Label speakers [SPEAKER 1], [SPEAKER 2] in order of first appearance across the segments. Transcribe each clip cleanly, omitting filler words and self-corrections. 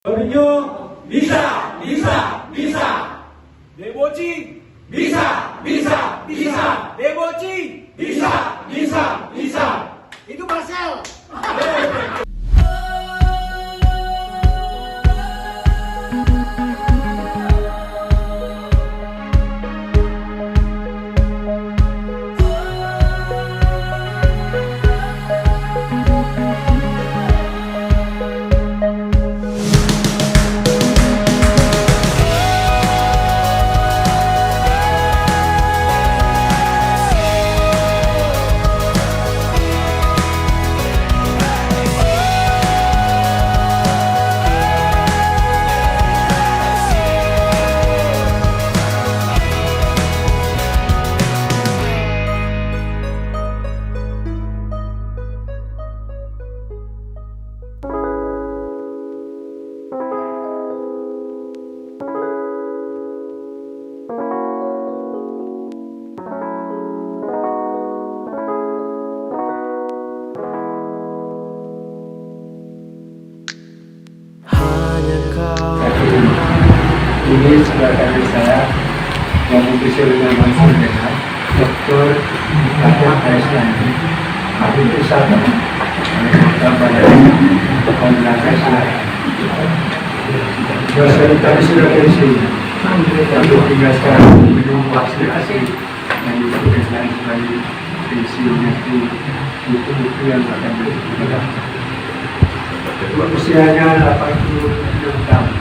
[SPEAKER 1] Mourinho bisa.
[SPEAKER 2] Deboci
[SPEAKER 1] Bisa.
[SPEAKER 2] Deboci
[SPEAKER 1] Bisa.
[SPEAKER 2] itu Marcel.
[SPEAKER 3] Ini sebelah kanan saya yang ofisial dengan langsung dengan Dr. Ahmad Aislandi. Ahli pusat saya tadi sudah dari sini. Untuk tinggal sekarang menunggu vaksinasi yang ditugaskan sebagai visinya itu buku-buku yang akan diberikan. Usianya 86 tahun.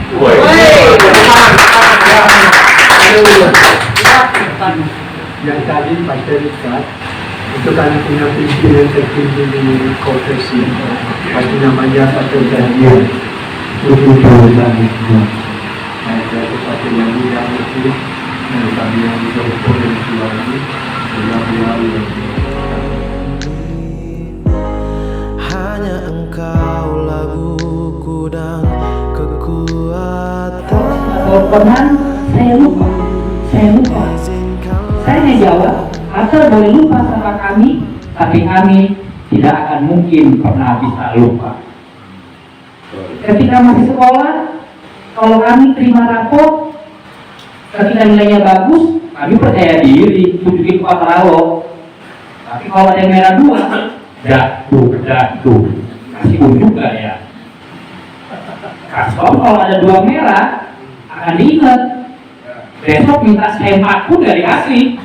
[SPEAKER 3] Yang tadi Pak Terikat itu kan punya pimpinan tertinggi di konferensi, pasti namanya Pak Terjadian. Itu tadi. Nah, itu Pak yang muda itu, dan kami yang juga berpotensi lagi, beliau
[SPEAKER 4] hanya engkaulah buku dan kekuatan.
[SPEAKER 5] Teleponan saya lupa. Saya hanya jawab, asal boleh lupa sama kami, tapi kami tidak akan mungkin pernah bisa lupa. Ketika masih sekolah, kalau kami terima rapor, ketika nilainya bagus, kami percaya diri, tunjukin Pak Prawo. Tapi kalau ada yang merah 2, jatuh, kasih juga ya. Kasih kalau ada 2 merah, akan diingat. Besok minta sempak pun gak dikasih.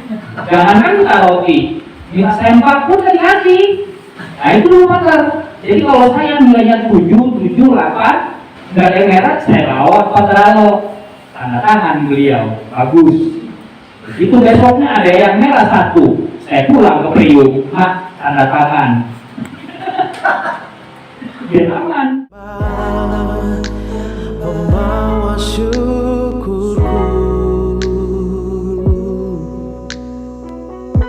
[SPEAKER 5] Jangankan minta roti, minta sempak pun gak dikasih. Nah itu lupa kan. Jadi kalau saya nilainya 7, 8, gak ada yang merah, saya bawa Pak Prawo. Tanda tangan beliau, bagus. Itu besoknya ada yang merah 1, saya pulang ke Priuk, tanda tangan. Biar aman.
[SPEAKER 4] Membawa syukurku,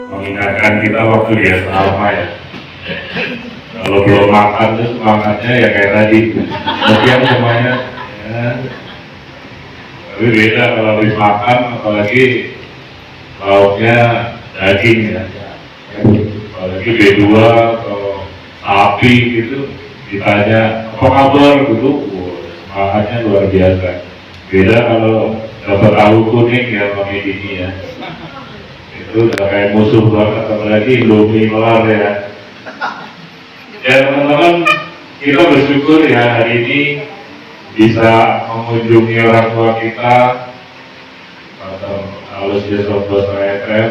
[SPEAKER 6] mengingatkan kita waktu di asrama ya. Kalau belum makan tuh semangatnya ya kayak tadi, kemudian semuanya ya. Tapi beda kalau habis makan, apalagi lauknya daging ya. Apalagi B2 atau sapi gitu, ditanya apa kabar gitu, semangatnya luar biasa. Beda kalau dapat tahu kuning ya pakai ini ya. Itu udah kayak musuh banget, apalagi Indomie kelar ya. Ya teman-teman, kita bersyukur ya hari ini bisa mengunjungi orang tua kita, Pak Alus Yesobos RFF,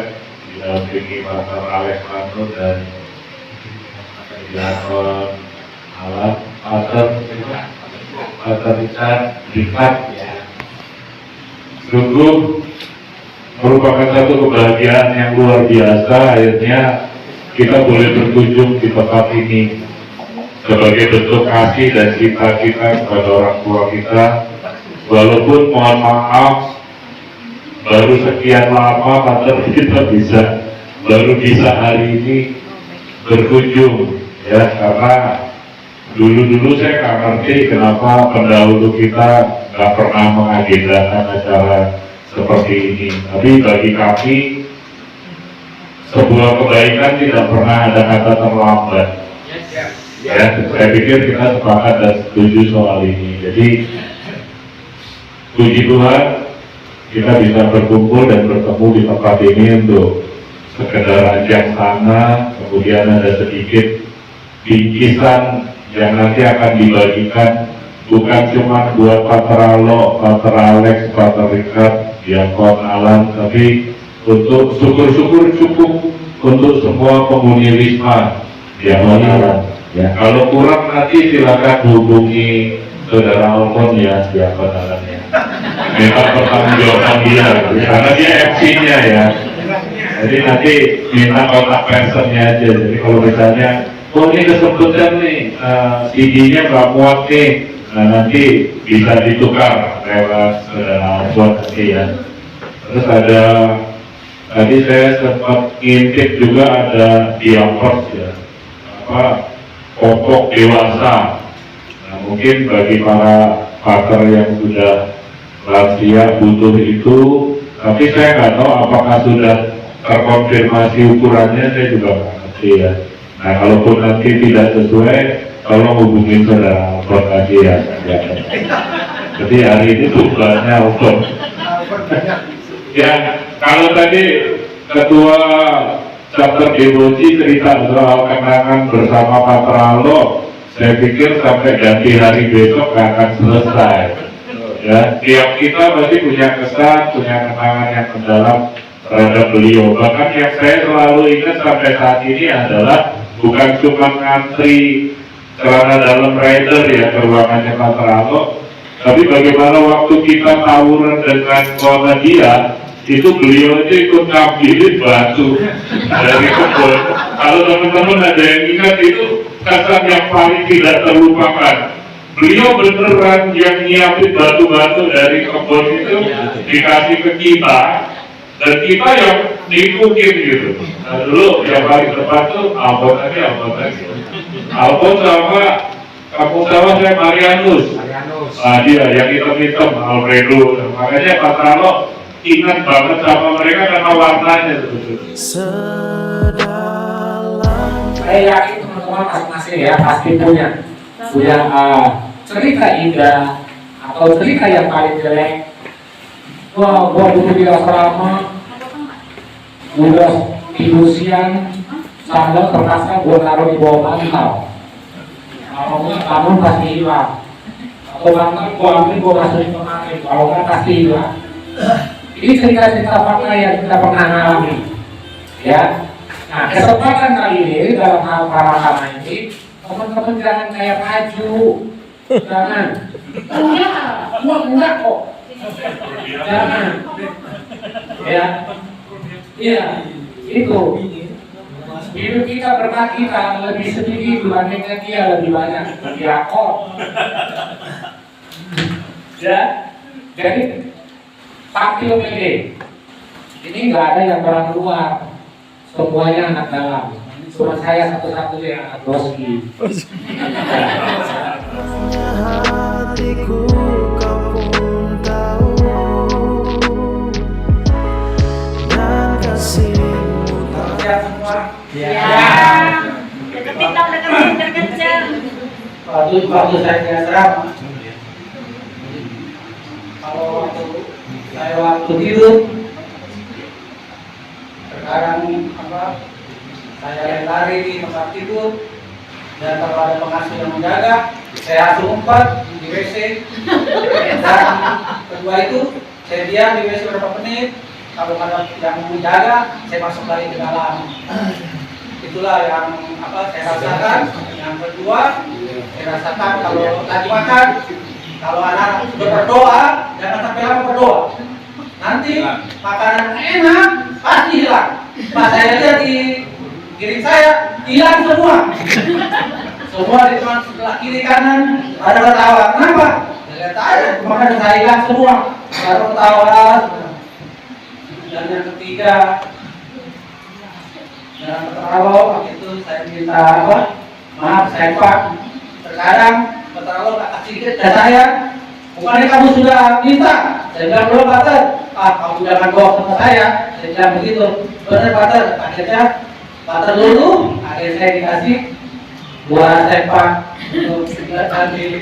[SPEAKER 6] didampingi Pak Alex Manu dan Diakon Alat, Pak Richard Dikat ya. Sungguh merupakan satu kebahagiaan yang luar biasa, akhirnya kita boleh berkunjung di tempat ini sebagai bentuk kasih dan cinta kita kepada orang tua kita. Walaupun mohon maaf baru sekian lama tapi kita baru bisa hari ini berkunjung ya, karena dulu saya nggak ngerti kenapa pendahulu kita nggak pernah mengagendakan acara seperti ini. Tapi bagi kami sebuah kebaikan tidak pernah ada kata terlambat. Ya, saya pikir kita sepakat dan setuju soal ini. Jadi puji Tuhan kita bisa berkumpul dan bertemu di tempat ini untuk sekedar ajang sana, kemudian ada sedikit bingkisan yang nanti akan dibagikan bukan cuma buat Pak Teralo, Pak Teralex, Pak Terikat, Diakon Alan, tapi untuk syukur-syukur cukup untuk semua penghuni Wisma Diakon Alan. Ya, kalau kurang nanti silakan hubungi Saudara Alfon ya, Diakon Alan ya. Minta pertanggungjawaban dia, karena dia FC-nya ya. Jadi nanti minta kontak personnya aja. Jadi kalau misalnya, oh ini kesempatan nih, CD-nya nggak muat nih, nah nanti bisa ditukar lewat Saudara Alfon nanti ya. Terus ada, tadi saya sempat ngintip juga ada diapers ya, popok dewasa. Nah mungkin bagi para pakar yang sudah lansia butuh itu, tapi saya nggak tahu apakah sudah terkonfirmasi ukurannya, saya juga nggak ngerti ya. Nah kalaupun nanti tidak sesuai, tolong hubungin Saudara Alfon lagi ya. Jadi hari ini tugasnya Alfon. Ya, kalau tadi Ketua Chapter Devosi cerita soal kenangan bersama Pak Teralo, saya pikir sampai ganti hari besok nggak akan selesai. Ya, tiap kita pasti punya kesan, punya kenangan yang mendalam terhadap beliau. Bahkan yang saya selalu ingat sampai saat ini adalah bukan cuma ngantri celana dalam rider ya ke ruangannya Pak Teralo, tapi bagaimana waktu kita tawuran dengan Muhammadiyah, itu beliau itu ikut ngambilin batu dari kebun. Kalau teman-teman ada yang ingat, itu kesan yang paling tidak terlupakan. Beliau beneran yang nyiapin batu-batu dari kebun itu dikasih ke kita, dan kita yang ngikutin gitu. Nah dulu yang paling depan tuh Alfon lagi. Alfon sama kampung sawah saya Marianus. Nah dia yang hitam-hitam Alfredo. Makanya Pak Teralo ingat banget sama mereka karena warnanya sebetulnya.
[SPEAKER 5] Saya yakin teman-teman masing-masing ya pasti punya cerita indah atau cerita yang paling jelek. Wah, gua dulu di asrama udah tidur siang, sandal kertasnya gua taruh di bawah bantal. Kalau nggak bangun pasti hilang. Atau bantal gua ambil gua masukin kemari, kalau nggak pasti hilang. Ini cerita-cerita fakta yang kita pernah alami, ya. Nah, kesempatan kali ini dalam hal karantina ini, teman-teman jangan kayak maju, jangan. Oh ya, gua enggak kok. Jangan, ya. Iya, itu. Hidup kita berbagi lebih sedikit dibandingkan dia lebih banyak. Ya kok. Ya, jadi tampil pede. Ini nggak ada yang orang luar, semuanya anak dalam. Cuma saya satu-satunya yang anak doski.
[SPEAKER 4] Hatiku kau pun tahu, dan kasihmu tak.
[SPEAKER 2] Siap semua?
[SPEAKER 7] Ya. Deketin dong, deketin.
[SPEAKER 2] Waktu saya di asrama, kalau waktu tidur, sekarang saya lari di tempat tidur, dan kalau ada pengasuh yang menjaga, saya langsung umpat di WC. Dan kedua itu, saya diam di WC beberapa menit. Kalau ada yang menjaga, saya masuk lagi ke dalam. Itulah yang saya rasakan. Yang kedua, saya rasakan kalau lagi makan, kalau anak sudah berdoa, jangan sampai lama berdoa. Nanti makanan enak pasti hilang. Pas saya lihat di kiri saya hilang semua. Semua di depan sebelah kiri kanan ada ketawa. Kenapa? Lihat aja, makanan saya hilang semua. Baru ketawa. Dan yang ketiga, dalam Petralo waktu itu saya minta maaf saya Pak. Terkadang Petralo tak kasih ke saya. Bukannya kamu sudah minta? Saya bilang belum Pater. Kamu jangan bawa sama saya. Saya bilang begitu. Benar Pater. Akhirnya Pater dulu, akhirnya saya dikasih buah sempak untuk tadi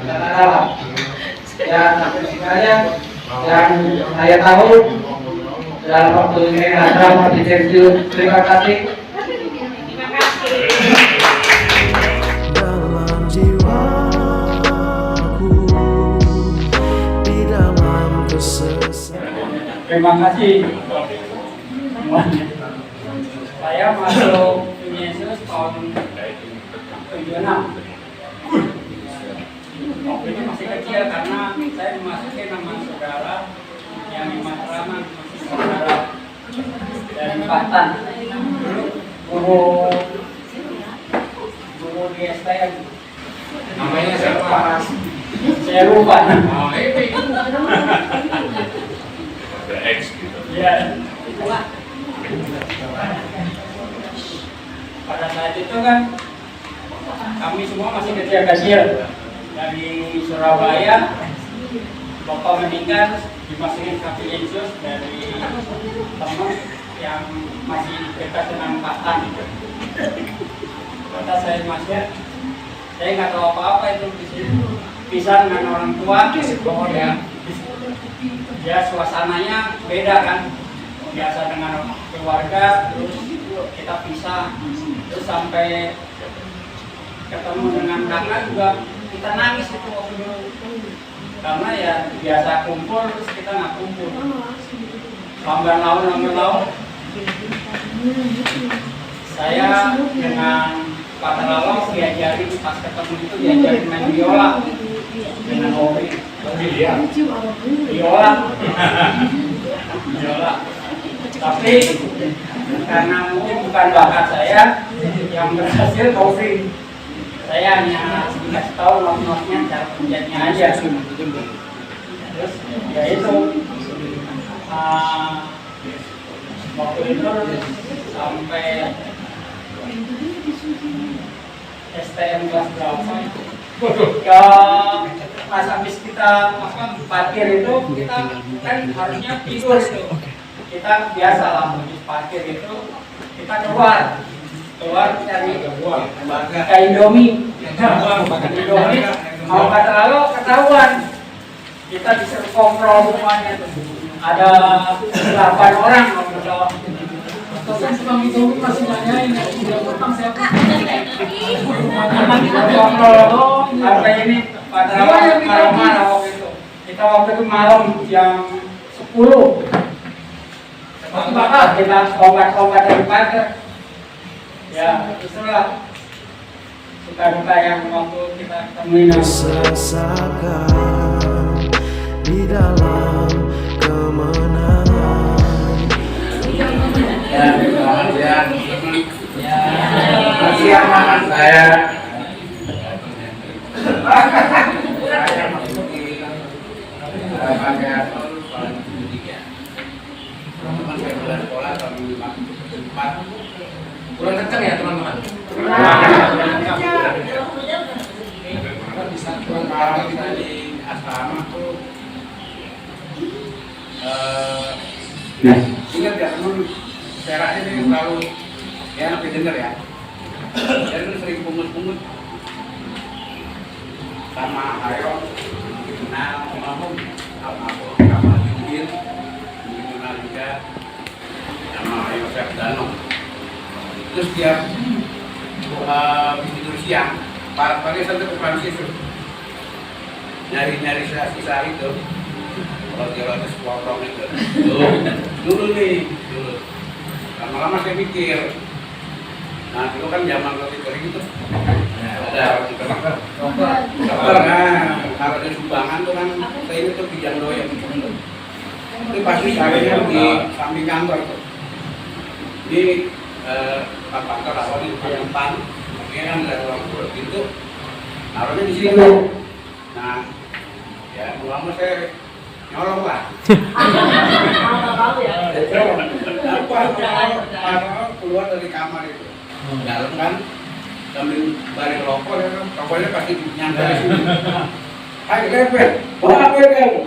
[SPEAKER 2] dalam. Ya, sampai sini aja yang saya tahu dalam waktu ini ada interview. Terima kasih.
[SPEAKER 7] Terima kasih.
[SPEAKER 4] dalam jiwaku, di dalam kesesakan.
[SPEAKER 5] Terima kasih semuanya. Saya masuk Yesus tahun 76. Waktu itu masih kecil karena saya memasuki nama saudara yang Matraman, masih saudara dari Banten. Dulu guru di STM.
[SPEAKER 1] Namanya siapa?
[SPEAKER 5] Saya lupa.
[SPEAKER 6] Ada X gitu.
[SPEAKER 5] Ya. Pada saat itu kan kami semua masih kecil-kecil dari Surabaya. Bapak meninggal dimasukin kaki Yesus dari teman yang masih dekat dengan Patan. Kata saya masuk, saya nggak tahu apa-apa itu di sini. Pisah dengan orang tua, ya suasananya beda kan. Biasa dengan keluarga, terus kita pisah, terus sampai ketemu dengan kakak juga kita nangis itu waktu dulu. Karena ya biasa kumpul, terus kita nggak kumpul. Lambat laun, saya dengan Pak Terlalu diajarin pas ketemu itu diajarin main biola dengan hobi. Biola. Tapi karena mungkin bukan bakat saya, yang berhasil hobi. Saya hanya dikasih tahu not-notnya cara kerjanya aja. Terus ya itu waktu itu sampai STM kelas berapa itu? Ya pas habis kita parkir itu kita kan harusnya tidur itu. Kita biasa lah habis parkir itu kita keluar cari kayak Indomie. Indomie mau kata lalu ketahuan kita disuruh kontrol semuanya tuh. Ada 8 orang kalau Tosan sebang itu masih nanyain ya, udah utang siapa? Apa ini pada malam waktu itu. Kita waktu itu malam jam 10. Kita obat dari pagar. Ya, itulah suka-duka yang waktu kita temuin.
[SPEAKER 4] Kesesakan di dalam kemenangan.
[SPEAKER 2] Ya, kasihan makan saya.
[SPEAKER 1] Kurang kencang ya teman-teman.
[SPEAKER 2] Kalau kita di asrama tuh ingat ya teman peraknya ini selalu ya nanti denger ya. Dia tuh sering pungut-pungut sama Ayo kenal almarhum Judin kenal juga sama Yosef Dano. Terus dia tidur siang pagi sampai ke Prancis tuh nyari sisa itu kalau dia habis potong itu dulu lama-lama saya pikir nah dulu kan zaman roti gitu ada dokter nah kalau ada sumbangan tuh kan saya ini tuh bijang doyong itu pasti saya di samping kantor tuh di kantor awal di depan ini kan ada ruang pintu naruhnya di sini nah ya lama saya nyolong lah keluar dari kamar itu dalam kan sambil balik rokok ya kan rokoknya pasti nyangka di sini hai lepet apa kamu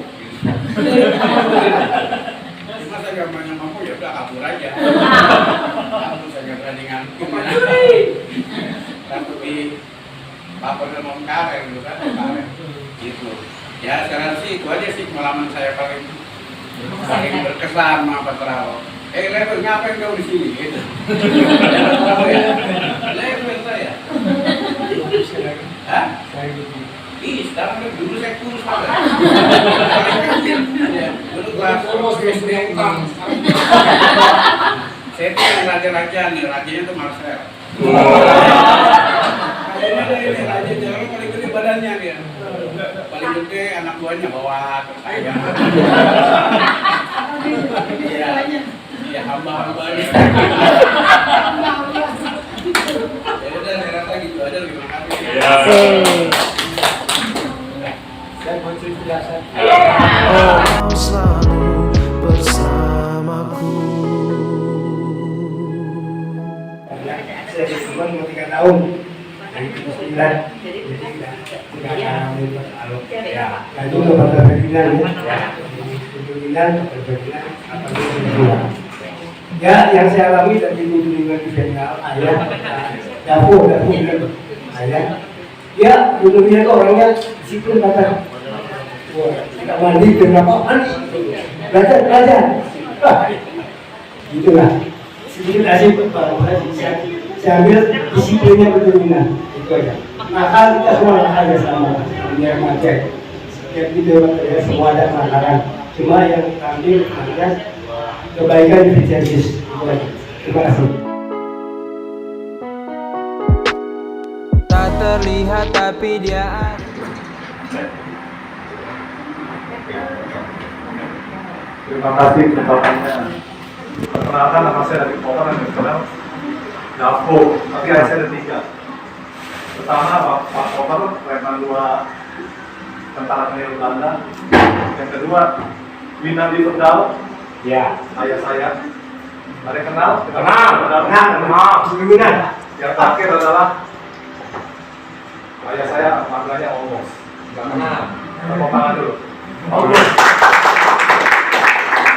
[SPEAKER 2] cuma saya gak banyak mampu ya udah kabur aja kamu saya gak berani ngantuk tapi Apa mau karet gitu kan, karet. Gitu. Ya sekarang sih itu aja sih pengalaman saya paling berkesan sama Pak Terawa. Level ngapain kau di sini gitu. Level saya. Hah? Ih, sekarang kan dulu saya kurus banget. Dulu kelas
[SPEAKER 1] Kurus SD utang.
[SPEAKER 2] saya tuh yang raja-raja nih, rajanya tuh Marcel. Kayaknya ini raja jalan paling gede badannya dia. Paling gede anak buahnya bawa ke saya. Iya, hamba-hambanya. Ya udah, saya rasa gitu aja, terima kasih.
[SPEAKER 6] Ya.
[SPEAKER 3] Saya mau cerita saya.
[SPEAKER 4] Kau selalu bersamaku.
[SPEAKER 3] Saya di Tuban mau 3 tahun. Dari 9. Jadi 3 tahun itu. Ya. Nah itu udah pada perizinan ya. Perizinan, perizinan, apa itu? Ya, yang saya alami dari kunjungan di Vietnam, ayah, dapur, ayah. Ya, dulunya itu orangnya disiplin kata. Wah, tidak mandi, kenapa mandi? Belajar. Gitulah. Sedikit asyik Pak, saya ambil disiplinnya betul-betul. Itu aja. Nakal kita semua nakal ya sama dunia remaja. Setiap video ya semua ada nakalan. Cuma yang ambil adalah kebaikan efisiensi. Itu aja. Terima kasih.
[SPEAKER 8] Tak terlihat tapi dia ada.
[SPEAKER 9] Terima kasih kesempatannya. Perkenalkan nama saya dari Koper dan dikenal Davo, tapi ayah saya ada 3. Pertama Pak Koper, Letnan 2 Tentara Penir Belanda. Yang kedua Winandi Perdal,
[SPEAKER 5] Ya.
[SPEAKER 9] ayah saya. Ada yang kenal?
[SPEAKER 5] Kenal.
[SPEAKER 3] Sebelumnya.
[SPEAKER 9] Yang terakhir adalah ayah saya, marganya Omos.
[SPEAKER 1] Gak kenal.
[SPEAKER 9] Tepuk tangan dulu. Omos.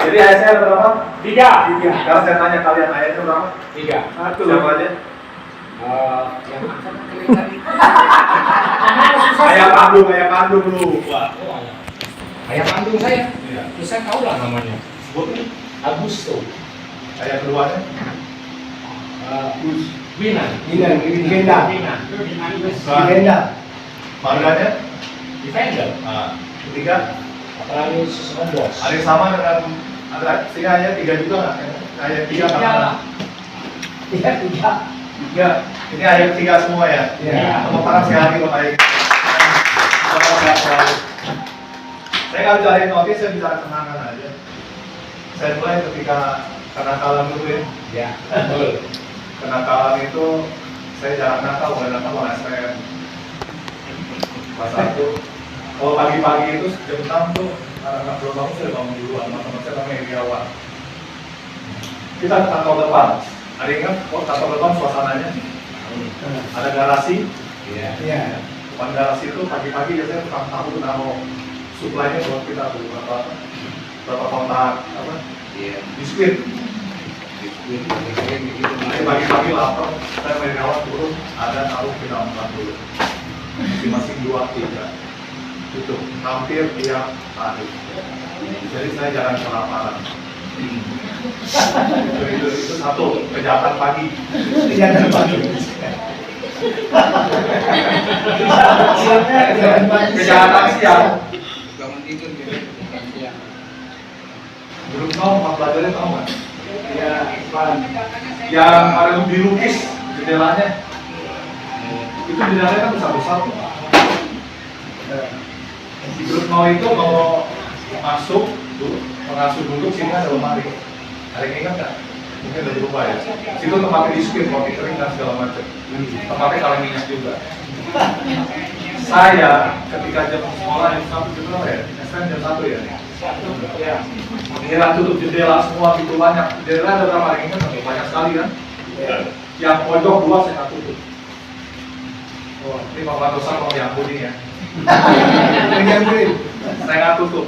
[SPEAKER 9] Jadi ayah saya ada berapa?
[SPEAKER 5] 3.
[SPEAKER 9] Sekarang saya tanya kalian, ayahnya berapa?
[SPEAKER 5] 3.
[SPEAKER 9] Siapa aja?
[SPEAKER 1] Yang angkat kalian tadi.
[SPEAKER 9] Ayah kandung lu. Wah.
[SPEAKER 1] Ayah kandung saya.
[SPEAKER 9] Iya.
[SPEAKER 1] Terus saya tahu lah namanya.
[SPEAKER 9] Sebutin.
[SPEAKER 1] Agusto.
[SPEAKER 9] Ayah keduanya.
[SPEAKER 1] Winan.
[SPEAKER 3] Genda. Genda.
[SPEAKER 9] Marganya.
[SPEAKER 1] Defender.
[SPEAKER 9] Nah, ketiga.
[SPEAKER 1] Apalagi sesuatu bos.
[SPEAKER 9] Ada yang sama dengan ada sini ayah 3 juga nggak? Ayah 3 karena
[SPEAKER 3] Iya,
[SPEAKER 9] 3. Ini ayah 3 semua ya.
[SPEAKER 3] Iya.
[SPEAKER 9] Tepuk tangan sekali lagi buat ayah. Semoga sehat selalu. Saya nggak cari notis, saya bicara kenangan aja. Saya mulai ketika kenakalan dulu ya.
[SPEAKER 1] Ya. Betul.
[SPEAKER 9] Kenakalan itu saya jarang nakal, mulai nakal mulai STM. Kelas 1. Kalau pagi-pagi itu jam 6 tuh anak-anak belum bangun, saya bangun duluan. Teman-teman saya namanya Iriawan. Kita ke kantor depan. Ada yang ingat? Oh, kantor depan suasananya. Ada garasi.
[SPEAKER 3] Iya.
[SPEAKER 9] Depan garasi itu pagi-pagi biasanya tukang tahu naruh suplainya buat kita tuh berapa kontak apa?
[SPEAKER 1] Iya.
[SPEAKER 9] Biskuit.
[SPEAKER 1] Gitu.
[SPEAKER 9] Jadi pagi-pagi lapar, saya main rawat turun, ada taruh kita makan dulu. Masing-masing 2-3. Itu hampir tiap hari. Jadi saya jarang kelaparan. Itu satu kejahatan pagi.
[SPEAKER 3] Kejahatan pagi.
[SPEAKER 9] Kejahatan siang.
[SPEAKER 2] Bangun tidur gitu, bukan siang.
[SPEAKER 9] Belum tahu tempat belajarnya tahu nggak?
[SPEAKER 3] Ya, Pak.
[SPEAKER 9] Yang ada dilukis jendelanya. Itu jendelanya kan besar-besar tuh. Di grup mau itu mau masuk, pengasuh duduk sini ada lemari. Ada yang ingat nggak? Mungkin udah lupa ya. Situ tempatnya biskuit, roti kering dan segala macam. Tempatnya kaleng minyak juga. Saya ketika jam sekolah jam 1 jam berapa ya? STM jam 1 ya? Ya. Giliran tutup jendela semua gitu banyak. Jendela ada berapa yang ingat? Banyak sekali kan? Yang pojok 2 saya nggak tutup. Oh, ini Pak Batosan kalau yang kuning ya. Saya nggak tutup.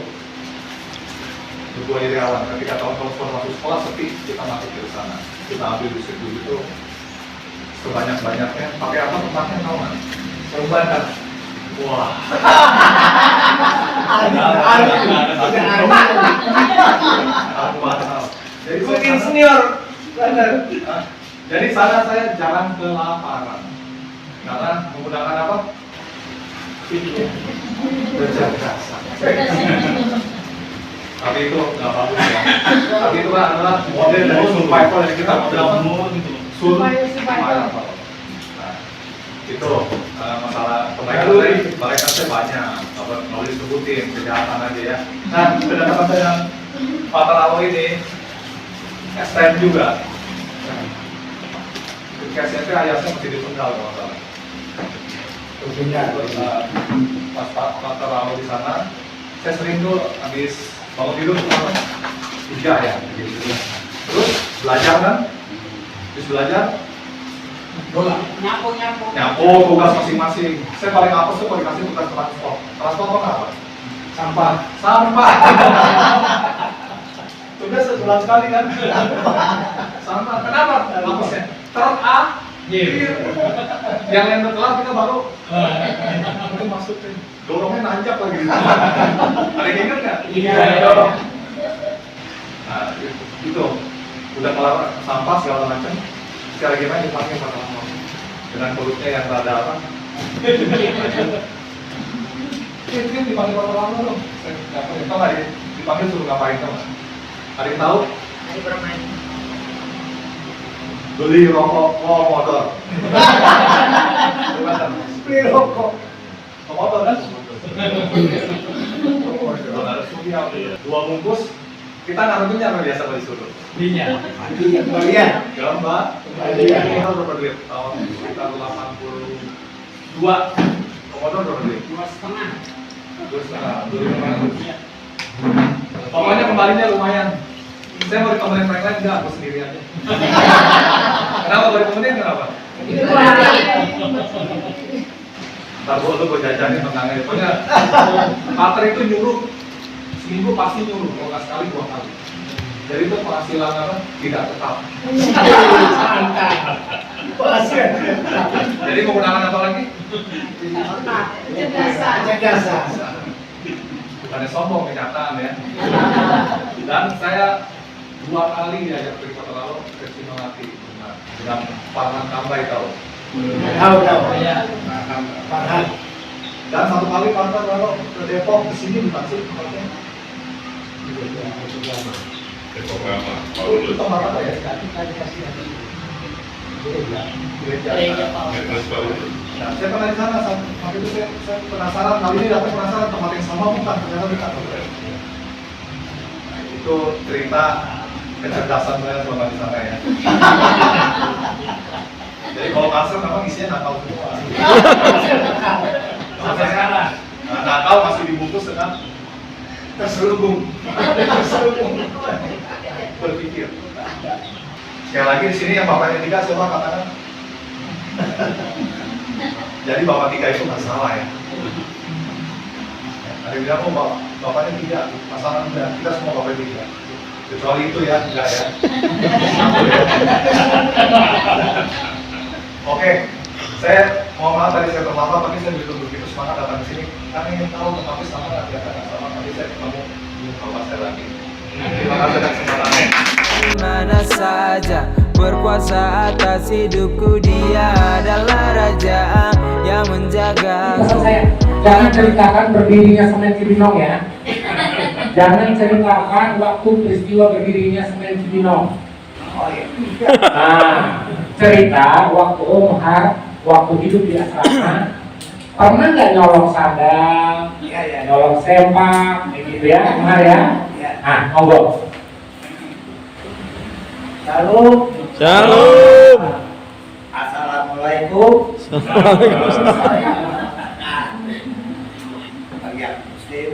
[SPEAKER 9] Kedua Iriawan, ketika tahun-tahun masuk sekolah sepi, kita masuk ke sana. Kita ambil biskuit dulu itu sebanyak-banyaknya. Pakai apa tempatnya tahu nggak? Coba kan. Wah. Aku masal. Jadi
[SPEAKER 2] Mungkin senior.
[SPEAKER 9] Jadi sana saya jangan kelaparan. Karena menggunakan apa? Kecerdasan. Tapi itu nggak bagus ya. Tapi itu kan adalah model dari survival yang kita model survival. Nah, itu masalah kebaikan saya banyak. Kalau mau disebutin kejahatan aja ya. Nah, kedekatan dengan Pak Tarawo ini extend juga. Ketika SMP ayahnya masih dipenggal kalau nggak salah. Pas Pak Tarawo di sana, saya sering tuh habis bangun tidur apa? Tiga ya, gitu. Terus belajar kan? Terus belajar bola. Nyapu tugas masing-masing. Saya paling apes tuh kalau dikasih tugas transport. Transport apa? Sampah. Tugas sebulan sekali kan? Sampah. Kenapa? Apesnya? Yang lain kelar kita baru itu masukin. Dorongnya nanjak lagi. Ada yang ingat nggak?
[SPEAKER 5] Iya.
[SPEAKER 9] Nah, itu udah kelar sampah segala macam. Sekali lagi main dipanggil Pak Tarawo dengan perutnya yang rada apa? Mungkin dipanggil Pak Tarawo dong. Saya nggak tahu nggak dipanggil suruh ngapain tuh? Ada yang tahu? Beli rokok motor. Beli rokok motor kan? Dua bungkus. Kita naruhnya apa biasa beli suruh?
[SPEAKER 5] Belinya.
[SPEAKER 9] Gambar. Motor berapa duit? Tahun sekitar 82. Motor berapa duit? 2,5. Pokoknya kembalinya lumayan. Saya mau ditemenin mereka enggak, aku sendiri aja. Kenapa mau ditemenin kenapa? Ntar gue jajanin tengahnya. Pokoknya partner itu nyuruh seminggu pasti nyuruh, kalau nggak sekali 2 kali. Jadi itu penghasilan apa? Tidak tetap. Jadi menggunakan apa lagi?
[SPEAKER 7] Kecerdasan.
[SPEAKER 9] Bukannya sombong, kenyataan ya. Dan saya 2 kali diajak pergi Pak Tarawo ke Cimolati dengan Farhan Kambai tahu.
[SPEAKER 3] Tahu.
[SPEAKER 9] Farhan. Dan 1 kali Pak Tarawo ke Depok ke sini di taksi tempatnya.
[SPEAKER 6] Depok apa?
[SPEAKER 9] Itu tempat apa ya? Gereja. Nah, saya pernah di sana, waktu itu saya penasaran, kali ini datang penasaran tempat yang sama bukan, ternyata dekat. Nah, itu cerita kecerdasan saya selama di sana ya. Jadi kalau kasar memang isinya nakal semua. Sampai sekarang. Nah, nakal masih dibungkus dengan terselubung. Berpikir. Sekali lagi di sini yang bapaknya 3 coba katakan. Jadi bapak 3 itu nggak salah ya. Ada yang bilang bapaknya 3, masalah enggak. Kita semua bapaknya 3. Kecuali itu ya, enggak ya. Oke, saya mohon maaf tadi saya terlambat, tapi saya begitu semangat datang ke sini. Karena ingin tahu tetapi sama nggak dia sama, tapi saya ketemu bapak saya lagi. Terima kasih atas kesempatannya.
[SPEAKER 8] Mana saja berkuasa atas hidupku, dia adalah raja yang menjaga.
[SPEAKER 5] Pesan saya, jangan ceritakan berdirinya Semen Cibinong ya. Jangan ceritakan waktu peristiwa berdirinya Semen Cibinong. Nah, cerita waktu Om Har, waktu hidup di asrama, pernah nggak nyolong sandal, nyolong sempak, gitu ya, Om Har ya? Nah, monggo.
[SPEAKER 3] Shalom. Assalamualaikum. Bagi yang Muslim,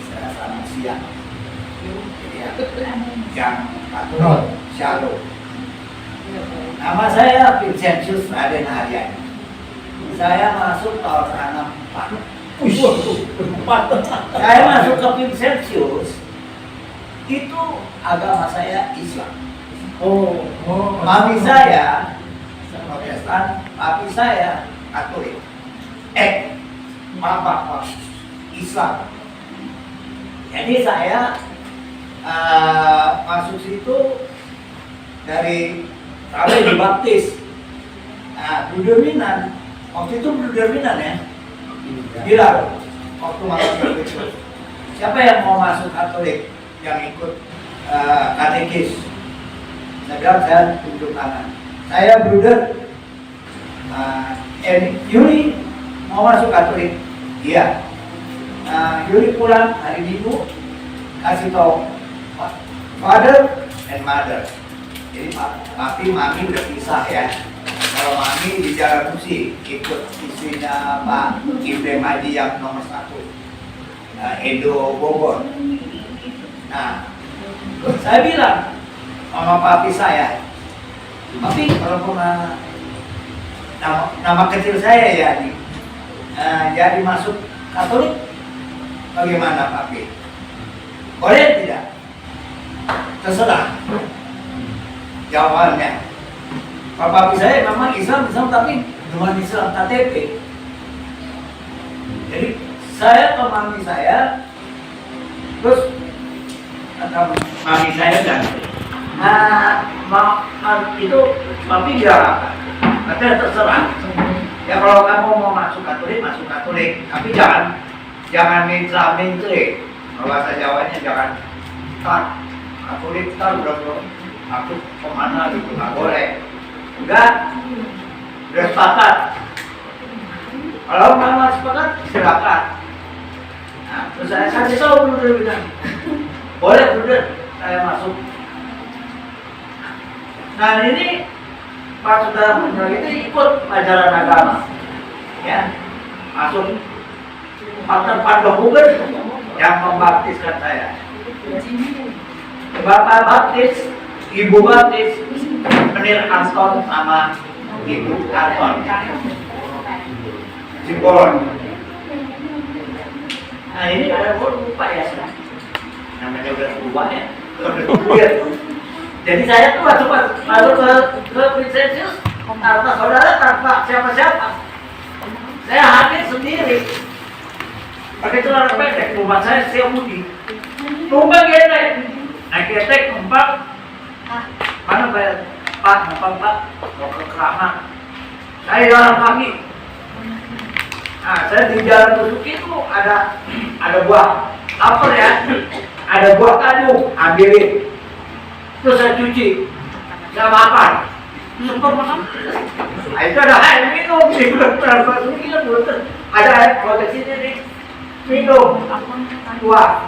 [SPEAKER 3] saya selamat siang. Jam 4 Shalom. Nama saya Vincentius Raden Haryani. Saya masuk tahun 64. Saya masuk ke Vincentius. Itu agama saya Islam. Mami saya Protestan, papi saya Katolik.
[SPEAKER 10] Pak Islam. Jadi saya masuk situ dari kami dibaptis. Nah, Bruderminan, waktu itu Bruderminan ya, bilang waktu masuk itu, siapa yang mau masuk Katolik yang ikut katekis? Saya bilang saya tunjuk tangan. Saya Bruder, Yuri mau masuk Katolik? Iya. Yuri pulang hari Minggu kasih tahu father and mother. Jadi papi mami udah pisah ya. Kalau mami di Jalan Musi ikut istrinya Pak Ibrahim Haji yang nomor 1, Edo Bogor. Nah, saya bilang sama papi saya, papi kalau nama kecil saya ya jadi masuk Katolik, bagaimana papi? Boleh tidak? Terserah. Jawabannya. Kalau papi saya memang Islam tapi dengan Islam KTP. Jadi saya ke mami saya, terus mami saya dan itu papi bilang apa? Katanya terserah. Ya kalau kamu mau masuk Katolik, tapi jangan mintre. Kalau bahasa Jawanya jangan Katolik udah masuk kemana gitu, nggak boleh. Enggak, udah sepakat. Kalau nggak sepakat, silakan. Nah, terus saya kasih tahu dulu bilang, boleh Bruder, saya masuk. Nah ini Pak Saudara Menjual itu ikut pelajaran agama, ya, masuk partner Google yang membaptiskan saya. Bapak baptis, Ibu baptis, Penir Anton sama Ibu Anton Cipollon. Nah ini ada lupa ya, namanya udah tua ya, udah tua. Jadi saya tuh waktu masuk ke Vincentius tanpa saudara, tanpa siapa-siapa, saya hadir sendiri. Pakai celana pendek, rumah saya Budi. Tumpang getek, naik getek numpang. Mana Pak, numpang Pak, mau ke Keramat. Saya jalan kaki. Nah, saya di jalan tusuk itu ada buah lapar ya, ada buah kadu, ambilin. Terus saya cuci, saya makan. Nah, itu ada air minum di belakang, ada air kotak sini nih, minum, buah.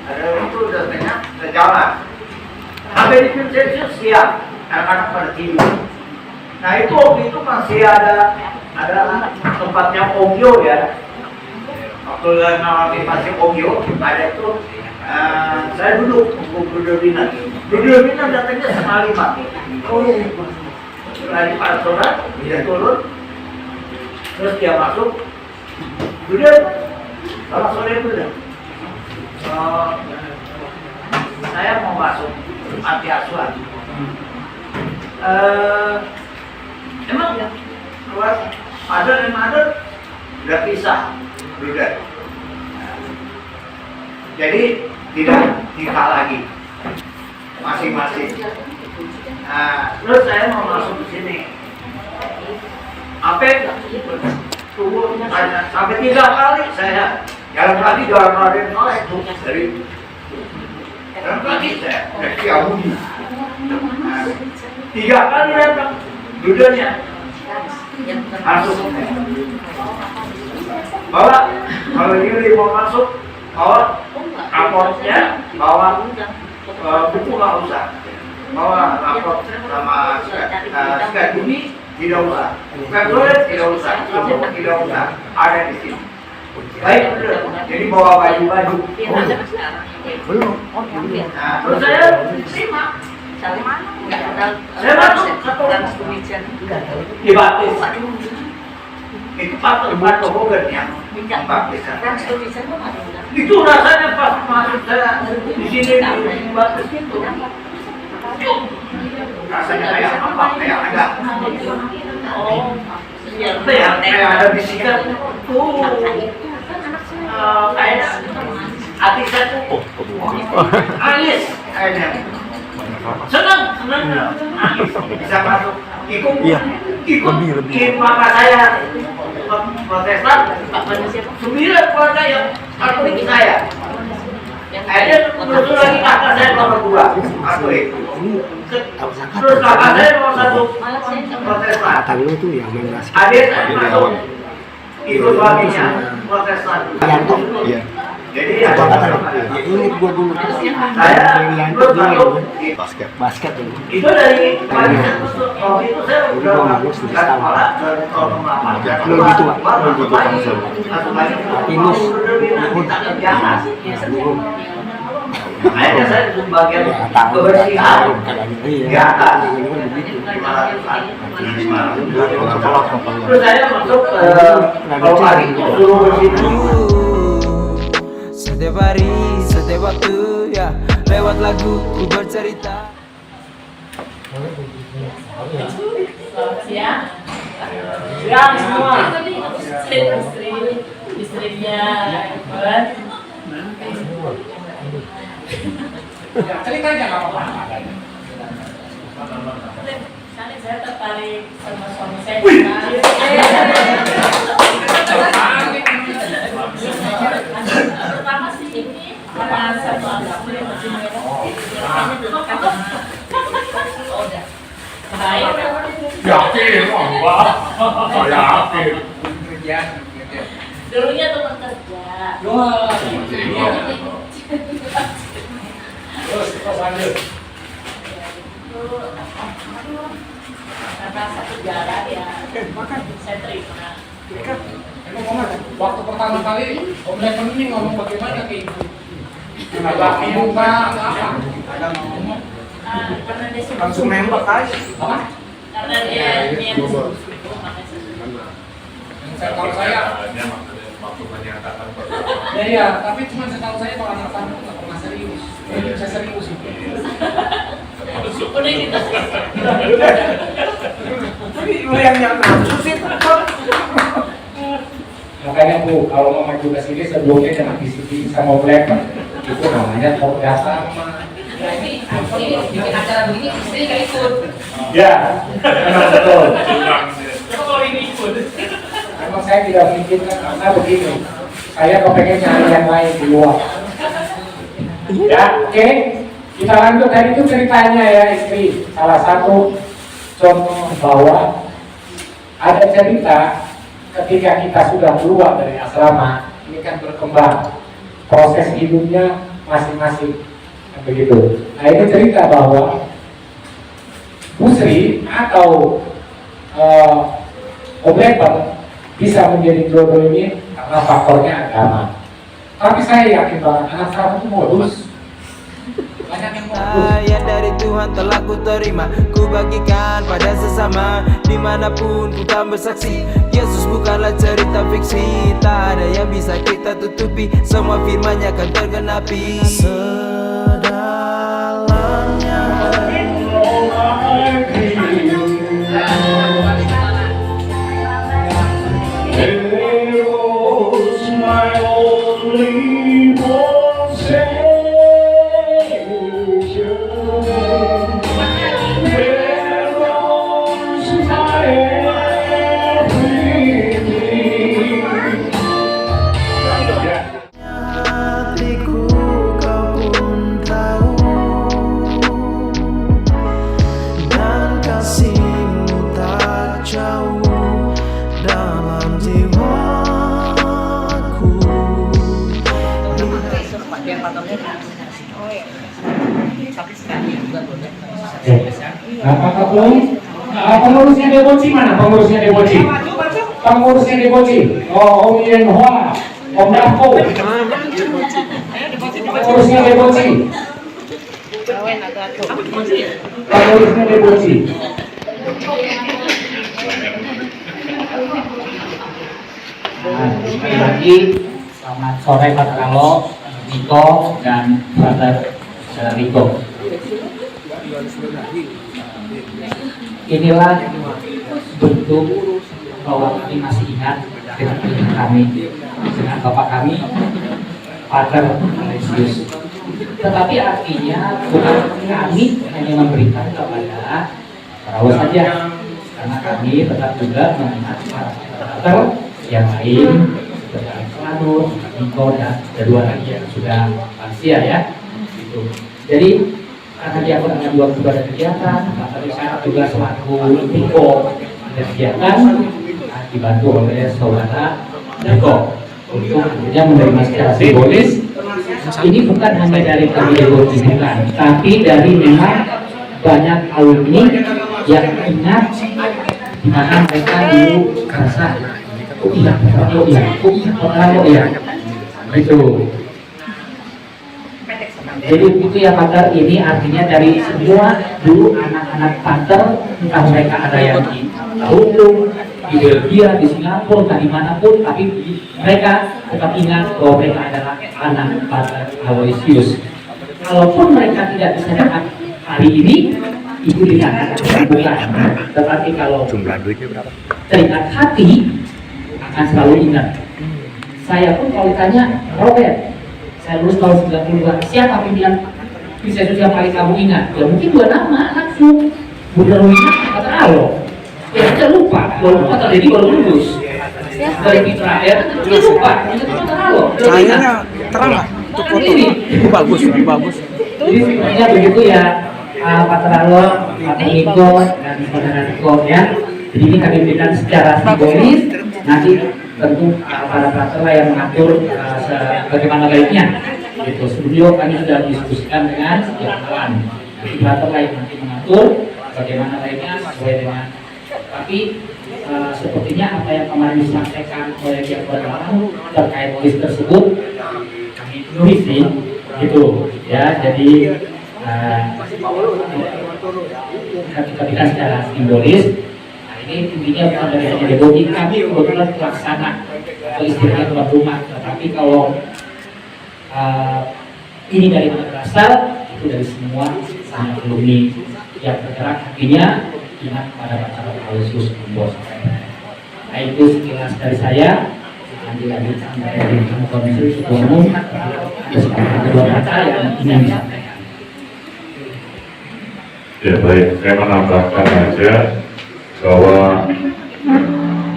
[SPEAKER 10] Ada itu udah banyak, udah jalan. Sampai di Vincentius siap, anak-anak pada tidur. Nah itu waktu itu masih ada tempatnya Ogyo ya. Waktu ngalamin masih Ogyo, ada itu saya duduk untuk Bruderminan. Bruderminan datangnya sekali mati. Lagi Pak Saudara, dia turun, terus dia masuk. Bruder, kalau sore itu dah. Saya mau masuk panti asuhan. Emang ya, father dan mother udah pisah, Bruder. Jadi tidak nikah lagi, masing-masing. Nah, terus saya mau masuk di sini. Apa? Tunggu, sampai 3 kali saya jalan kaki jalan Raden Saleh itu dari jalan kaki saya dari Kiamudi. 3 kali datang, duduknya masuk. Bawa, kalau Yuri mau masuk, bawa raportnya, bawa buku nggak usah, bawa raport sama sekat bumi tidak usah, Februari tidak usah, tidak usah, ada di sini. Baik, jadi bawa baju-baju. Belum. Nah, terus saya terima. Saya masuk dibaptis. Itu Pak Hogan yang membaptiskan. Itu rasanya pas masuk saya di sini dibaptis itu. Rasanya kayak apa? Kayak ada. Apa ya? Kayak ada bisikan. Kayaknya hati saya tuh alis kayaknya. Senang. Bisa masuk. Ikut mama saya Protestan, 9 keluarga yang Katolik saya. Akhirnya terus lagi kakak saya nomor 2 Katolik. Terus kakak saya nomor 1 Protestan. Adik saya masuk ikut suaminya Protestan. Jadi ya,
[SPEAKER 3] Ingat gua dulu.
[SPEAKER 10] saya terus masuk
[SPEAKER 3] Basket dulu.
[SPEAKER 10] itu dari pagi itu saya udah masuk sekolah dari tahun 8.
[SPEAKER 3] Lebih tua.
[SPEAKER 10] Pinus minta kerjaan. Akhirnya saya di bagian kebersihan. Ya, terus saya masuk kalau pagi itu suruh bersih.
[SPEAKER 8] Setiap hari, setiap waktu ya, lewat lagu ku bercerita.
[SPEAKER 7] Siang. Siang semua. Istrinya
[SPEAKER 2] Cerita aja nggak apa-apa.
[SPEAKER 7] saya tertarik sama suami saya. Pertama sih ini karena satu agama yang masih merah. Baik.
[SPEAKER 1] Yakin, enggak. Yakin.
[SPEAKER 7] Dulunya teman kerja.
[SPEAKER 1] Terus lanjut.
[SPEAKER 7] Karena satu jalan ya, saya terima.
[SPEAKER 2] Waktu pertama kali Om Levan ini ngomong bagaimana ke ibu? Kenapa ibu apa? Ada ngomong?
[SPEAKER 7] Karena dia sudah
[SPEAKER 2] Langsung nembak aja. Apa?
[SPEAKER 7] Karena dia niat.
[SPEAKER 2] Saya tahu saya.
[SPEAKER 9] Waktu menyatakan
[SPEAKER 2] Ya, tapi cuma setahu saya kalau anak kamu nggak pernah serius. Saya serius sih.
[SPEAKER 7] Udah gitu.
[SPEAKER 2] Tapi lu yang nafsu sih.
[SPEAKER 5] Makanya Bu, kalau mau maju ke sini sebelumnya jangan disini sama Black. Itu namanya perdata.
[SPEAKER 7] Ini bikin acara begini istri nggak ikut.
[SPEAKER 5] Ya, memang betul.
[SPEAKER 7] Kalau ini ikut.
[SPEAKER 5] Memang saya tidak memikirkan karena begini. Saya kepengen nyari yang lain di luar. Ya, oke. Kita lanjut dari itu ceritanya ya istri. Salah satu contoh bahwa ada cerita ketika kita sudah keluar dari asrama, ini kan berkembang proses hidupnya masing-masing begitu. Nah ini cerita bahwa Bu Sri atau Om Levan bisa menjadi jodoh ini karena faktornya agama. Tapi saya yakin banget anak kamu itu modus. Banyak yang modus.
[SPEAKER 8] Ayat dari Tuhan telah ku terima, ku bagikan pada sesama. Dimanapun ku kan bersaksi, Yesus bukanlah cerita fiksi. Tak ada yang bisa kita tutupi, semua firman-Nya akan tergenapi. Sedalamnya hatiku kau pun tahu, dan kasih-Mu tak jauh dalam jiwaku.
[SPEAKER 5] Apakah belum? Pengurusnya Deboci mana? Pengurusnya Deboci? Pengurusnya Deboci? Oh, Om Yen Hoa, Om Dako. Pengurusnya Deboci? Pengurusnya Deboci? Nah, sekali lagi selamat sore Pak Kalo, Niko dan Brother Riko. Inilah bentuk bahwa kami masih ingat dengan pilihan kami, dengan Bapak kami, Pater Aloysius. Tetapi artinya bukan kami hanya memberikan kepada Parawos saja, karena kami tetap juga mengingat para pater yang lain seperti Lanur, Niko, dan kedua lagi yang sudah lansia ya. Gitu. Jadi karena dia pun ada 2 kegiatan, tapi saya juga selaku Niko kegiatan dibantu oleh saudara Niko untuk akhirnya menerima secara simbolis. Ini bukan hanya dari kami bukan, tapi dari memang banyak alumni yang ingat di mana mereka dulu merasa itu. Jadi itu ya Pater, ini artinya dari semua dulu anak-anak Pater, entah mereka ada yang di Hongkong, di Belgia, di Singapura, dimanapun, tapi mereka tetap ingat bahwa mereka adalah anak Pater Aloysius. Kalaupun mereka tidak bisa datang hari ini, itu dikatakan bukan. Tetapi kalau teringat hati, akan selalu ingat. Saya pun kalau ditanya, Robert, saya lulus tahun 92, siapa pimpinan Vincentius yang paling kamu ingat? Ya mungkin 2 nama langsung. Bukan ingat, kata Alo. Ya kita lupa, walaupun kata Dedi baru lulus dari Mitra ya, kita lupa. Kata Alo.
[SPEAKER 8] Cahayanya terang nggak? Untuk foto itu bagus, lebih bagus.
[SPEAKER 5] Jadi sebenarnya begitu ya, Pater Alo, Pater Niko, dan Saudara Niko ya. Jadi ini kami berikan secara simbolis. Nanti tentu para pater yang mengatur bagaimana baiknya. Gitu. Sebelumnya kami sudah diskusikan dengan yang lain. Nanti pater lain nanti mengatur bagaimana baiknya sesuai dengan. Tapi sepertinya apa yang kemarin disampaikan oleh pihak berlaku terkait list tersebut kami penuhi sih, gitu ya. Jadi kami berikan secara simbolis. Ini intinya bukan dari hanya debodi, kami kebetulan pelaksana atau istilahnya tuan rumah. Tetapi kalau ini dari mana berasal, itu dari semua sangat alumni yang bergerak hatinya ingat pada Pater Aloysius Umbos. Nah itu sekilas dari saya. Nanti lanjutkan dari Komisi Ketua Umum beserta kedua pater yang ingin disampaikan.
[SPEAKER 6] Ya baik, saya menambahkan aja bahwa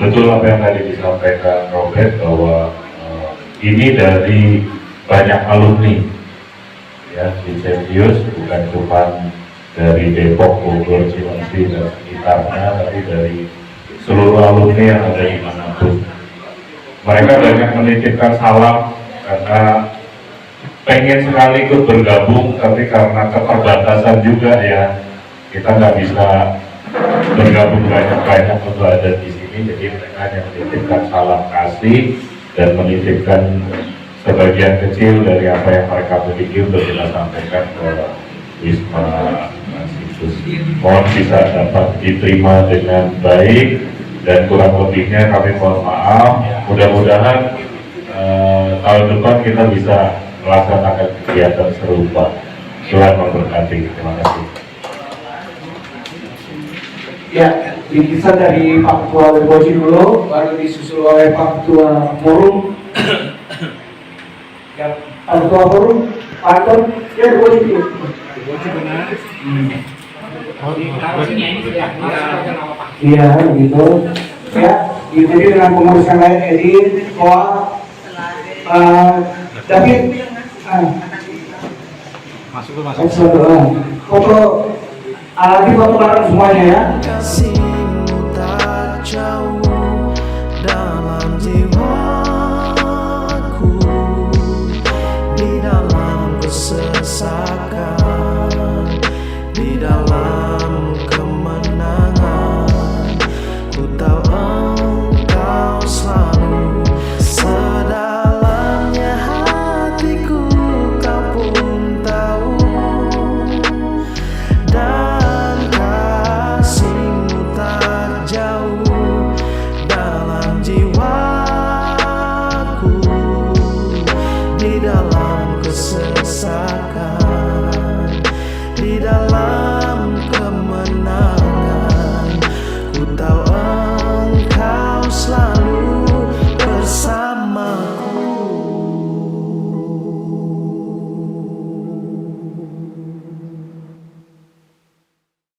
[SPEAKER 6] betul apa yang tadi disampaikan Robert, bahwa ini dari banyak alumni ya, Vincentius bukan cuma dari Depok, Bogor, Cilengsi dan sekitarnya, tapi dari seluruh alumni yang ada di manapun. Mereka banyak menitipkan salam karena pengen sekali ikut bergabung, tapi karena keterbatasan juga ya, kita nggak bisa bergabung banyak-banyak untuk ada di sini. Jadi mereka hanya menitipkan salam kasih dan menitipkan sebagian kecil dari apa yang mereka miliki untuk kita sampaikan ke Wisma Franciscus. Mohon bisa dapat diterima dengan baik, dan kurang lebihnya kami mohon maaf. Mudah-mudahan tahun depan kita bisa melaksanakan kegiatan serupa. Tuhan memberkati. Terima kasih.
[SPEAKER 3] Ya, dipisah dari Pak Ketua Deboji dulu, baru disusul oleh Pak Ketua Forum. Ya, Pak Ketua Forum, Pak Ketua, ya Deboji dulu. Deboji benar. Iya, begitu. Ya, jadi dengan pengurus yang lain, Edin, Koa, David, masuk. Foto lagi foto bareng semuanya ya.